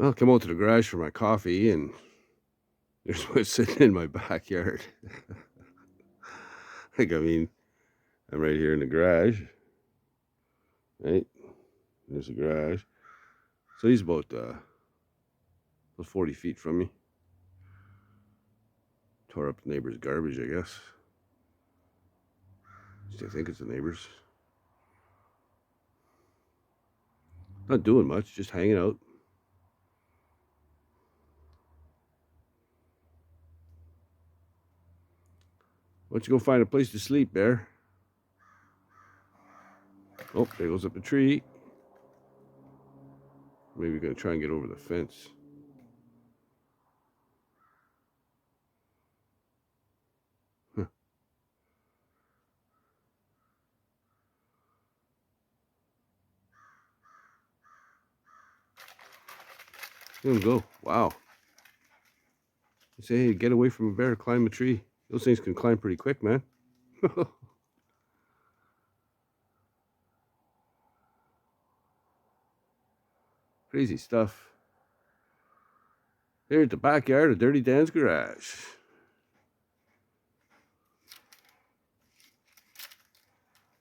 I'll come out to the garage for my coffee, and there's one sitting in my backyard. Like, I mean, I'm right here in the garage, right? There's the garage. So he's about 40 feet from me. Tore up the neighbor's garbage, I guess. I think it's the neighbor's. Not doing much, just hanging out. Why don't you go find a place to sleep, Bear? Oh, there goes up a tree. Maybe we're going to try and get over the fence. Huh. Let him go. Wow. You say, hey, get away from a bear, climb a tree. Those things can climb pretty quick, man. Crazy stuff. Here at the backyard of Dirty Dan's garage.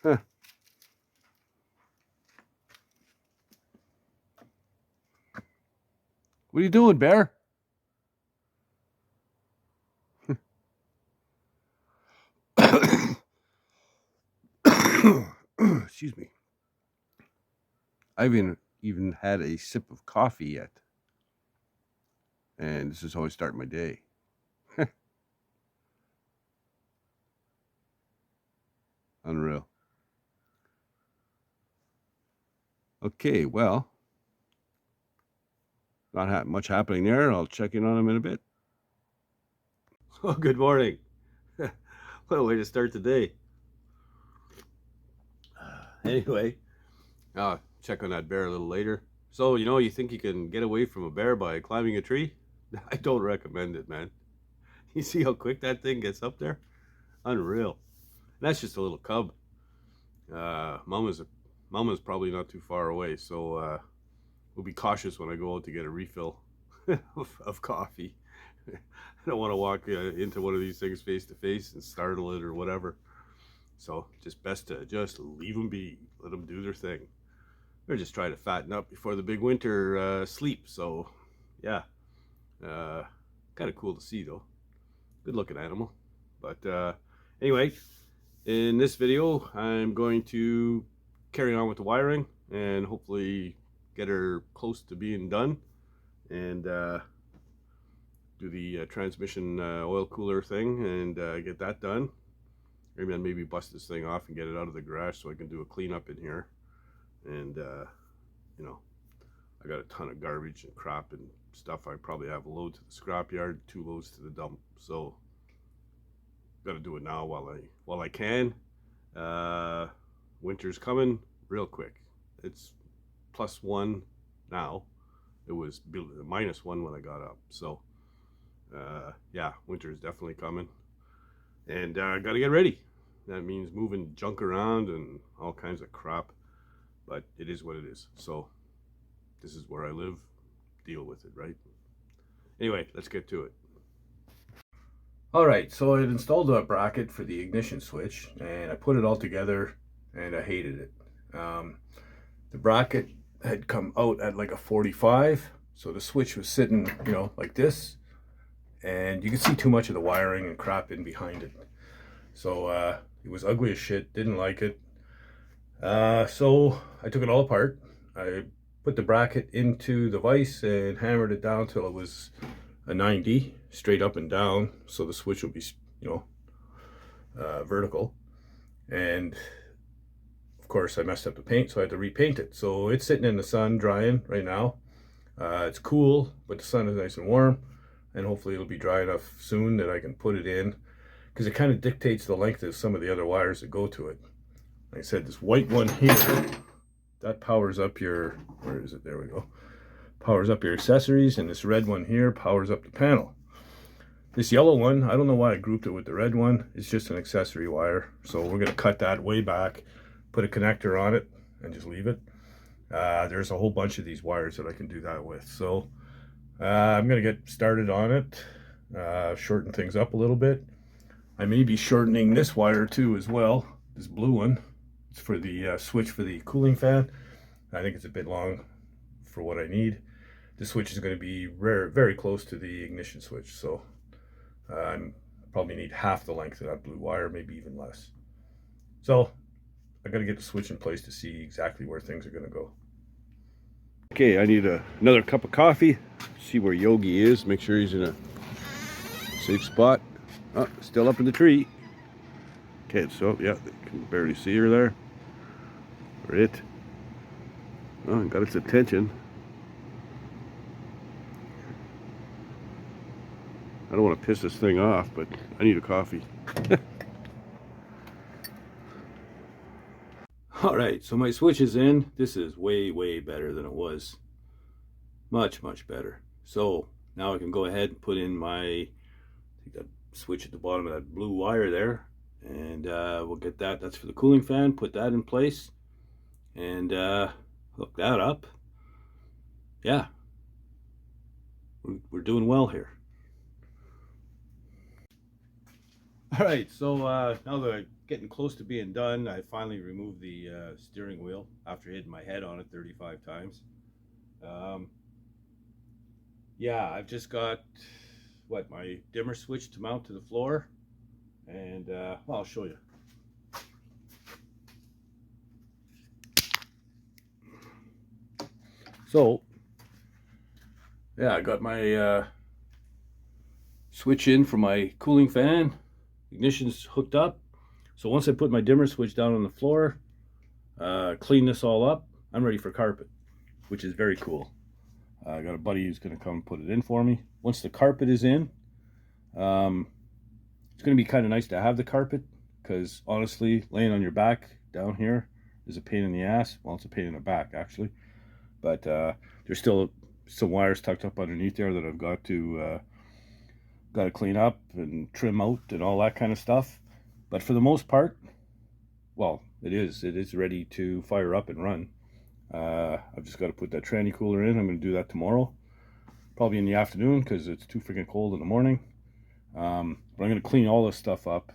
Huh. What are you doing, Bear? Excuse me. I haven't even had a sip of coffee yet. And this is how I start my day. Unreal. Okay, well, not much happening there. I'll check in on him in a bit. Oh, good morning. What a way to start the day. Anyway, I'll check on that bear a little later. So, you think you can get away from a bear by climbing a tree? I don't recommend it, man. You see how quick that thing gets up there? Unreal. And that's just a little cub. Mama's probably not too far away, so we'll be cautious when I go out to get a refill of coffee. I don't want to walk into one of these things face to face and startle it or whatever. So just best to just leave them be, let them do their thing. They're just trying to fatten up before the big winter sleep. So yeah, kind of cool to see though. Good looking animal. But anyway, in this video, I'm going to carry on with the wiring and hopefully get her close to being done and do the transmission oil cooler thing and get that done. Maybe bust this thing off and get it out of the garage so I can do a cleanup in here. And I got a ton of garbage and crap and stuff. I probably have a load to the scrapyard, 2 loads to the dump. So got to do it now while I can. Winter's coming real quick. It's +1 now. It was -1 when I got up. So yeah, winter is definitely coming. And I got to get ready. That means moving junk around and all kinds of crap. But it is what it is. So this is where I live. Deal with it, right? Anyway, let's get to it. All right, so I installed a bracket for the ignition switch, and I put it all together, and I hated it. The bracket had come out at like a 45, so the switch was sitting, like this, and you could see too much of the wiring and crap in behind it. So it was ugly as shit, didn't like it. So I took it all apart. I put the bracket into the vise and hammered it down till it was a 90, straight up and down, so the switch would be, vertical. And of course I messed up the paint, so I had to repaint it. So it's sitting in the sun drying right now. It's cool, but the sun is nice and warm, and hopefully it'll be dry enough soon that I can put it in, because it kind of dictates the length of some of the other wires that go to it. Like I said, this white one here, that powers up your, where is it? There we go. Powers up your accessories, and this red one here powers up the panel. This yellow one, I don't know why I grouped it with the red one. It's just an accessory wire. So we're going to cut that way back, put a connector on it, and just leave it. There's a whole bunch of these wires that I can do that with. So I'm going to get started on it, shorten things up a little bit. I may be shortening this wire too as well, this blue one. It's for the switch for the cooling fan. I think it's a bit long for what I need. The switch is going to be very close to the ignition switch, so I probably need half the length of that blue wire, maybe even less. So I got to get the switch in place to see exactly where things are going to go. Okay, I need another cup of coffee. See where Yogi is. Make sure he's in a safe spot. Oh, still up in the tree. Okay, so yeah, you can barely see her there. Or it. Oh, got its attention. I don't want to piss this thing off, but I need a coffee. All right, so my switch is in. This is way better than it was. Much better. So now I can go ahead and put in my that switch at the bottom of that blue wire there, and we'll get that. That's for the cooling fan. Put that in place and hook that up. Yeah, we're doing well here. All right, so now that I'm getting close to being done, I finally removed the steering wheel after hitting my head on it 35 times. Yeah, I've just got my dimmer switch to mount to the floor, and well, I'll show you. So yeah, I got my switch in for my cooling fan. Ignition's hooked up. So once I put my dimmer switch down on the floor, clean this all up, I'm ready for carpet, which is very cool. I got a buddy who's going to come put it in for me. Once the carpet is in, it's going to be kind of nice to have the carpet, because honestly, laying on your back down here is a pain in the ass. Well, it's a pain in the back actually, but there's still some wires tucked up underneath there that I've got to clean up and trim out and all that kind of stuff. But for the most part, well, it is ready to fire up and run. I've just got to put that tranny cooler in. I'm going to do that tomorrow, probably in the afternoon, because it's too freaking cold in the morning. But I'm going to clean all this stuff up,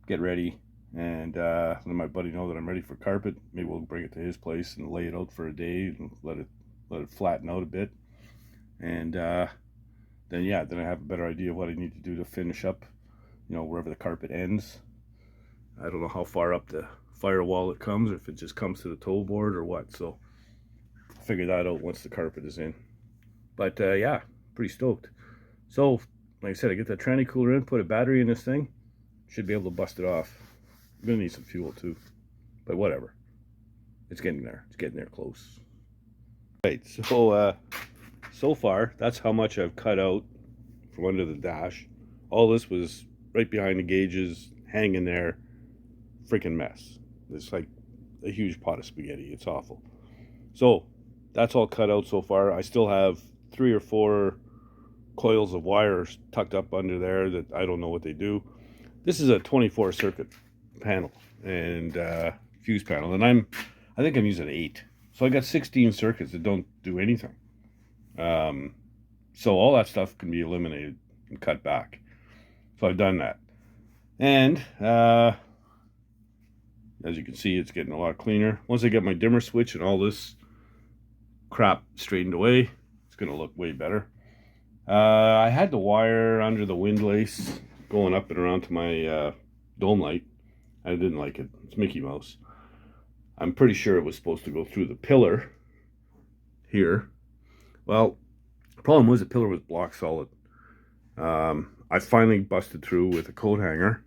get ready, and let my buddy know that I'm ready for carpet. Maybe we'll bring it to his place and lay it out for a day and let it flatten out a bit. And then I have a better idea of what I need to do to finish up, wherever the carpet ends. I don't know how far up the firewall it comes, or if it just comes to the toe board or what. So I'll figure that out once the carpet is in. But yeah, pretty stoked. So like I said, I get that tranny cooler in, put a battery in this thing, should be able to bust it off. I'm gonna need some fuel too, but whatever. It's getting there. It's getting there close. Right, so far, that's how much I've cut out from under the dash. All this was right behind the gauges, hanging there. Freaking mess. It's like a huge pot of spaghetti. It's awful. So that's all cut out so far. I still have 3 or 4 coils of wires tucked up under there that I don't know what they do. This is a 24 circuit panel and fuse panel, and I think I'm using 8. So I got 16 circuits that don't do anything. So all that stuff can be eliminated and cut back. So I've done that. And as you can see, it's getting a lot cleaner. Once I get my dimmer switch and all this crap straightened away, it's going to look way better. I had the wire under the windlace going up and around to my dome light. I didn't like it. It's Mickey Mouse. I'm pretty sure it was supposed to go through the pillar here. Well, the problem was the pillar was block solid. I finally busted through with a coat hanger.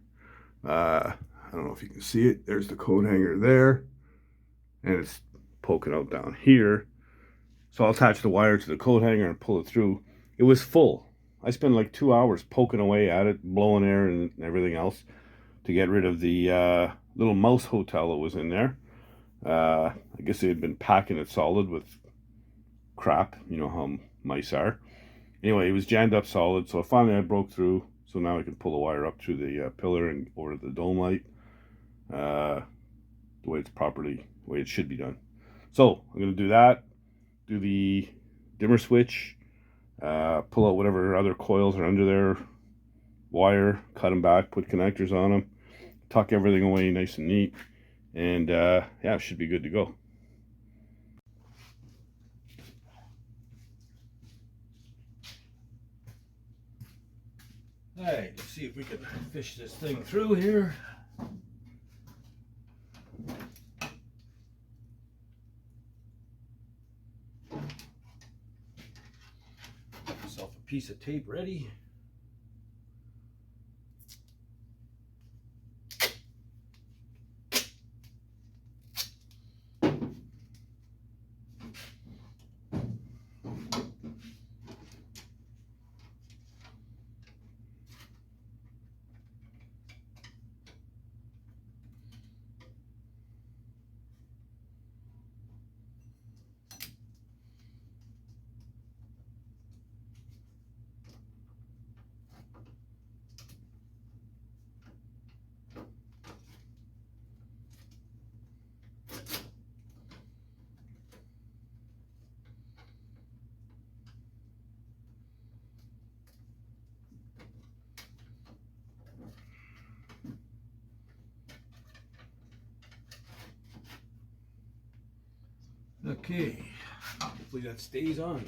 I don't know if you can see it. There's the coat hanger there, and it's poking out down here. So I'll attach the wire to the coat hanger and pull it through. It was full. I spent like 2 hours poking away at it, blowing air and everything else to get rid of the little mouse hotel that was in there. I guess they had been packing it solid with crap. You know how mice are. Anyway, it was jammed up solid, so finally I broke through. So now I can pull the wire up through the pillar and over the dome light, the way it should be done. So I'm going to do that, do the dimmer switch, pull out whatever other coils are under there, wire, cut them back, put connectors on them, tuck everything away nice and neat, and yeah, it should be good to go. All right, let's see if we can fish this thing through here. Get myself a piece of tape ready. Okay, hopefully that stays on there.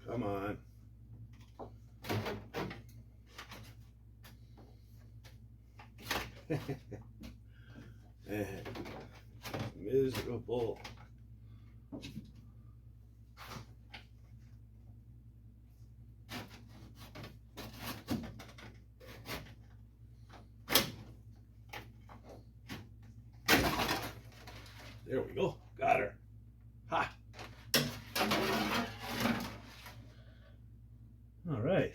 Come on. Miserable. There we go. Got her. Ha! All right.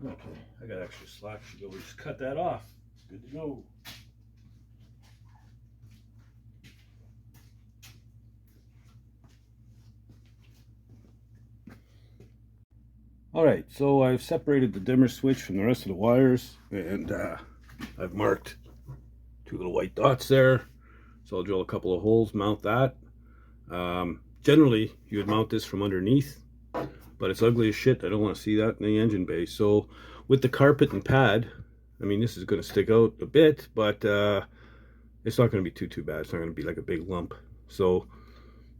Okay, I got extra slack. Should go just cut that off. Good to go. All right, so I've separated the dimmer switch from the rest of the wires, and I've marked 2 little white dots there. So I'll drill a couple of holes, mount that. Generally, you would mount this from underneath, but it's ugly as shit. I don't want to see that in the engine bay. So with the carpet and pad, I mean, this is going to stick out a bit, but it's not going to be too bad. It's not going to be like a big lump. So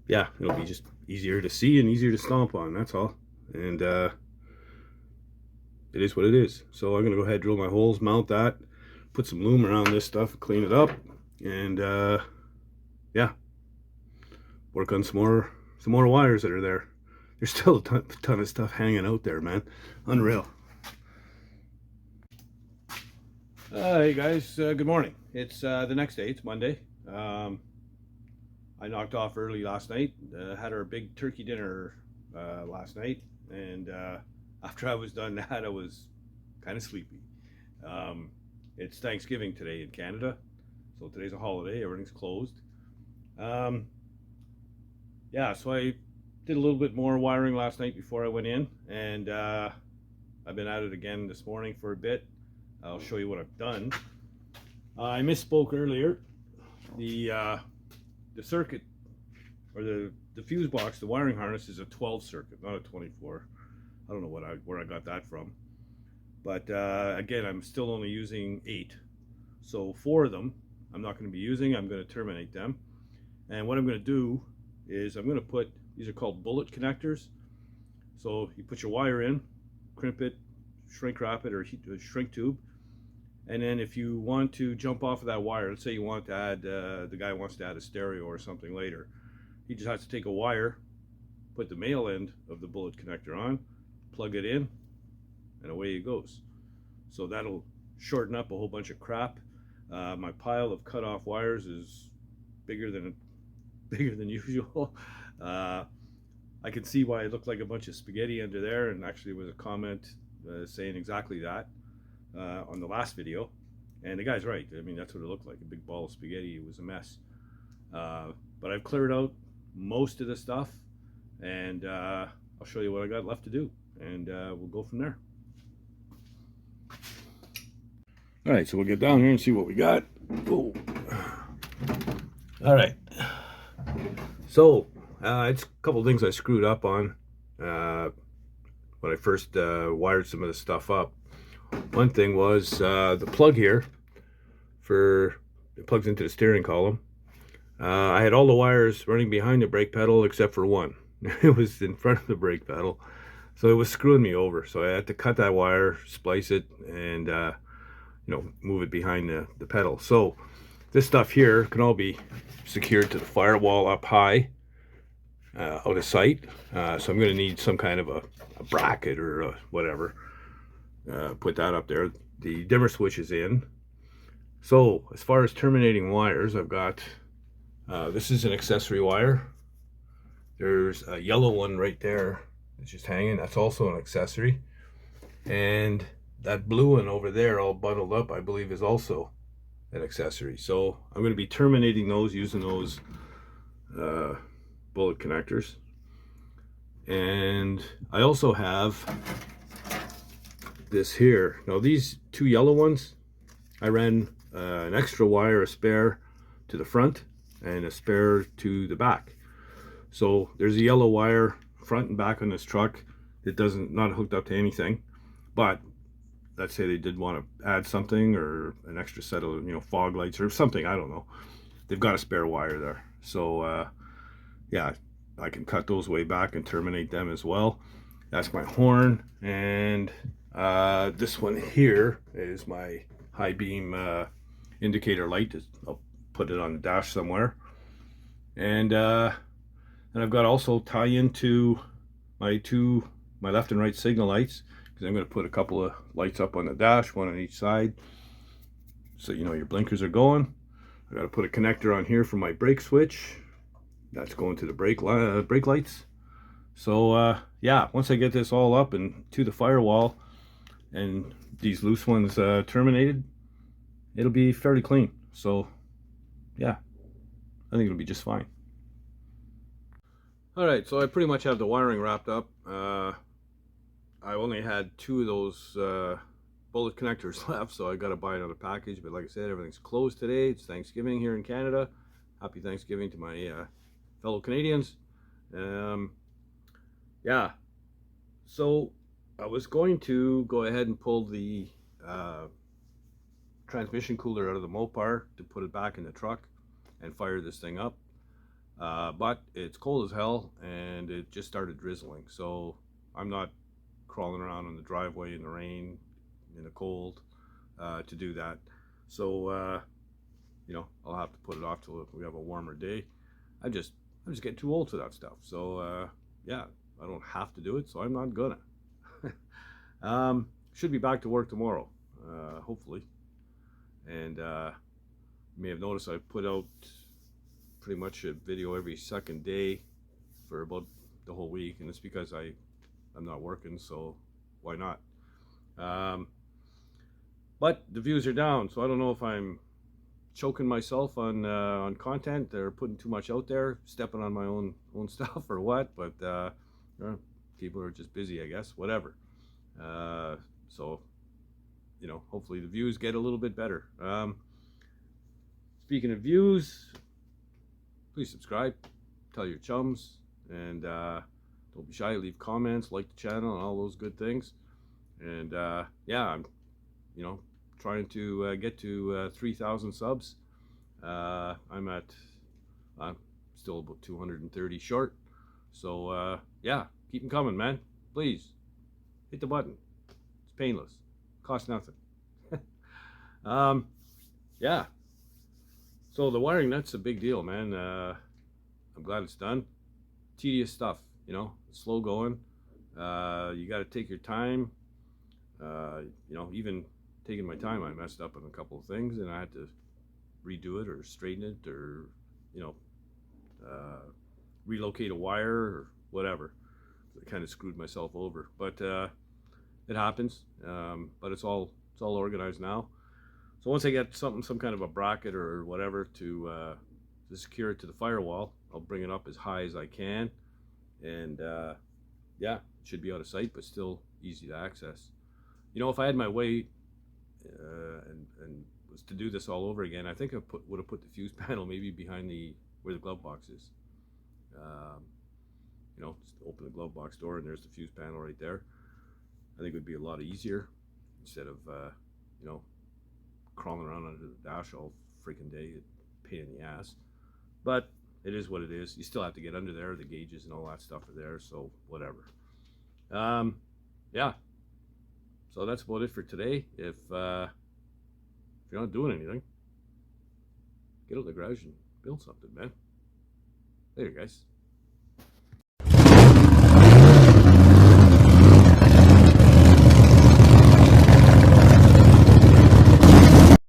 yeah, it'll be just easier to see and easier to stomp on. That's all. And it is what it is. So I'm going to go ahead, drill my holes, mount that, put some loom around this stuff, clean it up, and yeah, work on some more wires that are there. There's still a ton of stuff hanging out there, man. Unreal. Hey guys, good morning. It's the next day. It's Monday. I knocked off early last night. Had our big turkey dinner last night, and after I was done that, I was kind of sleepy. It's Thanksgiving today in Canada, so today's a holiday. Everything's closed. Yeah, so I did a little bit more wiring last night before I went in, and I've been at it again this morning for a bit. I'll show you what I've done. I misspoke earlier. The circuit, or the fuse box, the wiring harness is a 12 circuit, not a 24. I don't know where I got that from. But again, I'm still only using 8. So 4 of them I'm not going to be using. I'm going to terminate them. And what I'm going to do is I'm going to put, these are called bullet connectors. So you put your wire in, crimp it, shrink wrap it, or shrink tube. And then if you want to jump off of that wire, let's say you want to add, the guy wants to add a stereo or something later, he just has to take a wire, put the male end of the bullet connector on, plug it in, and away it goes. So that'll shorten up a whole bunch of crap. My pile of cut off wires is bigger than usual. I could see why it looked like a bunch of spaghetti under there, and actually there was a comment saying exactly that on the last video. And the guy's right. I mean, that's what it looked like, a big ball of spaghetti. It was a mess. But I've cleared out most of the stuff, and I'll show you what I got left to do, and we'll go from there. All right, so we'll get down here and see what we got. Oh. All right. So it's a couple things I screwed up on when I first wired some of the stuff up. One thing was the plug here it plugs into the steering column. I had all the wires running behind the brake pedal except for one. It was in front of the brake pedal, so it was screwing me over. So I had to cut that wire, splice it, and move it behind the pedal. So this stuff here can all be secured to the firewall up high, out of sight. So I'm going to need some kind of a bracket or whatever. Put that up there. The dimmer switch is in. So as far as terminating wires, I've got this is an accessory wire. There's a yellow one right there. It's just hanging. That's also an accessory. And that blue one over there, all bundled up, I believe is also an accessory. So I'm going to be terminating those using those bullet connectors. And I also have this here. Now these two yellow ones, I ran an extra wire, a spare to the front and a spare to the back. So there's a yellow wire front and back on this truck. It doesn't, not hooked up to anything, but let's say they did want to add something or an extra set of fog lights or something, I don't know, they've got a spare wire there. So yeah, I can cut those way back and terminate them as well. That's my horn. And this one here is my high beam indicator light. I'll put it on the dash somewhere. And I've got also tie into my left and right signal lights, because I'm going to put a couple of lights up on the dash, one on each side, so your blinkers are going. I got to put a connector on here for my brake switch. That's going to the brake lights. So yeah, once I get this all up and to the firewall and these loose ones terminated, it'll be fairly clean. So yeah, I think it'll be just fine. All right, so I pretty much have the wiring wrapped up. I only had 2 of those bullet connectors left, so I got to buy another package. But like I said, everything's closed today. It's Thanksgiving here in Canada. Happy Thanksgiving to my fellow Canadians. Yeah, so I was going to go ahead and pull the transmission cooler out of the Mopar to put it back in the truck and fire this thing up. But it's cold as hell and it just started drizzling, so I'm not crawling around in the driveway in the rain, in the cold, to do that. So I'll have to put it off till we have a warmer day. I'm just getting too old for that stuff. So yeah, I don't have to do it, so I'm not gonna. Should be back to work tomorrow, hopefully. And you may have noticed I put out pretty much a video every second day for about the whole week, and it's because I'm not working, so why not? But the views are down, so I don't know if I'm choking myself on content or putting too much out there, stepping on my own stuff or what. But people are just busy, I guess. Whatever. So hopefully the views get a little bit better. Speaking of views, please subscribe, tell your chums, and don't be shy, leave comments, like the channel, and all those good things. And yeah, I'm trying to get to 3,000 subs. I'm at still about 230 short. So yeah, keep them coming, man. Please hit the button. It's painless, costs nothing. Yeah, so the wiring, that's a big deal, man. I'm glad it's done. Tedious stuff, slow going. You got to take your time. Even taking my time, I messed up on a couple of things, and I had to redo it or straighten it or relocate a wire or whatever. I kind of screwed myself over, but it happens. But it's all organized now. So once I get some kind of a bracket or whatever to secure it to the firewall, I'll bring it up as high as I can, and yeah, it should be out of sight, but still easy to access. You know, if I had my way and was to do this all over again, I think I would have put the fuse panel maybe behind where the glove box is. You know, just open the glove box door and there's the fuse panel right there. I think it would be a lot easier instead of you know, crawling around under the dash all freaking day. Pain in the ass. But it is what it is. You still have to get under there. The gauges and all that stuff are there, so whatever. Yeah. So that's about it for today. If you're not doing anything, get out of the garage and build something, man. Later, guys.